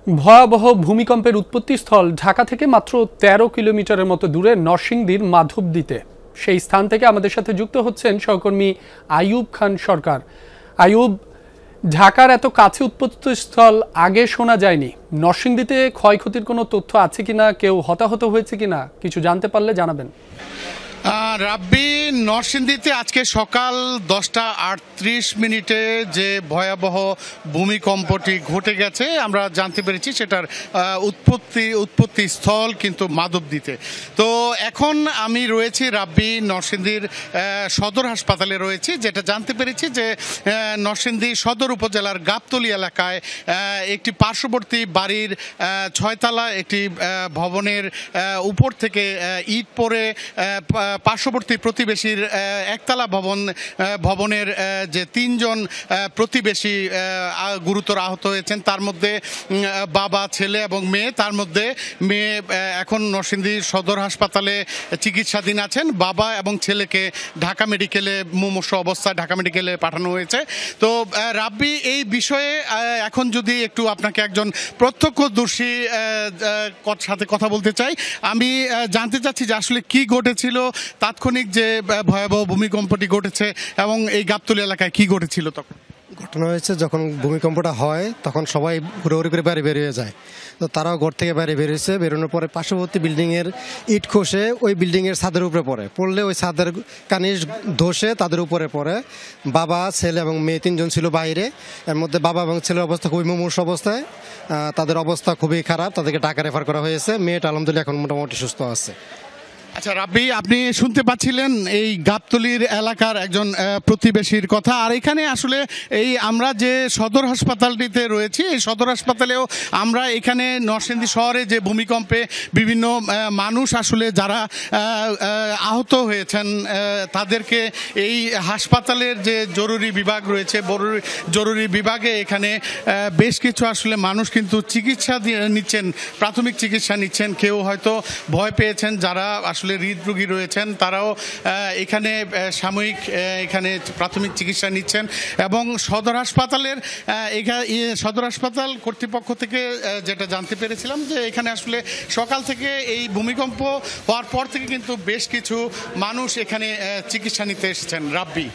ভয়াবহ ভূমিকম্পের উৎপত্তিস্থল ঢাকা থেকে মাত্র ১৩ কিলোমিটারের মতো দূরে নরসিংদীর মাধবদীতে। সেই স্থান থেকে আমাদের সাথে যুক্ত হচ্ছেন সহকর্মী আইয়ুব খান সরকার। আইয়ুব, ঢাকার এত কাছে উৎপত্তিস্থল আগে শোনা যায়নি। নরসিংদীতে ক্ষয়ক্ষতির কোনো তথ্য আছে কিনা, কেউ হতাহত হয়েছে কিনা কিছু জানতে পারলে জানাবেন। রাব্বি, নরসিংদীতে আজকে সকাল 10টা 38 যে ভয়াবহ ভূমিকম্পটি ঘটে গেছে আমরা জানতে পেরেছি সেটার উৎপত্তি স্থল কিন্তু মাধবদীতে। তো এখন আমি রয়েছি রাব্বি নরসিংদীর সদর হাসপাতালে রয়েছি, যেটা জানতে পেরেছি যে নরসিংদী সদর উপজেলার গাবতলী এলাকায় একটি পার্শ্ববর্তী বাড়ির 6তলা একটি ভবনের উপর থেকে ইট পড়ে পার্শ্ববর্তী প্রতিবেশীর একতলা ভবনের যে 3জন প্রতিবেশী গুরুতর আহত হয়েছেন, তার মধ্যে বাবা, ছেলে এবং মেয়ে। তার মধ্যে মেয়ে এখন নরসিংদী সদর হাসপাতালে চিকিৎসাধীন আছেন। বাবা এবং ছেলেকে ঢাকা মেডিকেলে মুমূর্ষু অবস্থায় ঢাকা মেডিকেলে পাঠানো হয়েছে। তো রাব্বি, এই বিষয়ে এখন যদি একটু আপনাকে একজন প্রত্যক্ষদর্শী সাথে কথা বলতে চাই, আমি জানতে চাচ্ছি যে আসলে কি ঘটেছিল, তাৎক্ষণিক যে ভয়াবহ ভূমিকম্পটি ঘটেছে এবং এই গাবতলী এলাকায় কি ঘটেছিল তখন। ঘটনা হয়েছে, যখন ভূমিকম্পটা হয় তখন সবাই হুড়োহুড়ি করে বাইরে বেরিয়ে যায়। তো তারাও ঘর থেকে বাইরে বেরিয়েছে। বেরোনোর পরে পার্শ্ববর্তী বিল্ডিংয়ের ইট খসে ওই বিল্ডিংয়ের ছাদের উপরে পড়লে ওই ছাদের কানিশ ধসে তাদের উপরে পড়ে। বাবা, ছেলে এবং মেয়ে 3জন ছিল বাইরে। এর মধ্যে বাবা এবং ছেলের অবস্থা খুবই মুমূর্ষু অবস্থায়, তাদের অবস্থা খুবই খারাপ, তাদেরকে ঢাকা রেফার করা হয়েছে। মেয়েটা আলহামদুলিল্লাহ এখন মোটামুটি সুস্থ আছে। আচ্ছা রাব্বি, আপনি শুনতে পাচ্ছিলেন এই গাবতলীর এলাকার একজন প্রতিবেশীর কথা। আর এখানে আসলে এই আমরা যে সদর হাসপাতালটিতে রয়েছি, এই সদর হাসপাতালেও আমরা এখানে নরসিংদী শহরে যে ভূমিকম্পে বিভিন্ন মানুষ আসলে যারা আহত হয়েছেন তাদেরকে এই হাসপাতালের যে জরুরি বিভাগ রয়েছে, জরুরি বিভাগে এখানে বেশ কিছু আসলে মানুষ কিন্তু চিকিৎসা নিচ্ছেন, প্রাথমিক চিকিৎসা নিচ্ছেন। কেউ হয়তো ভয় পেয়েছেন, যারা আসলে হৃদরোগী রয়েছেন তারাও এখানে সাময়িক এখানে প্রাথমিক চিকিৎসা নিচ্ছেন। এবং সদর হাসপাতাল কর্তৃপক্ষ থেকে যেটা জানতে পেরেছিলাম যে এখানে আসলে সকাল থেকে এই ভূমিকম্প হওয়ার পর থেকে কিন্তু বেশ কিছু মানুষ এখানে চিকিৎসা নিতে এসেছেন। রাব্বি।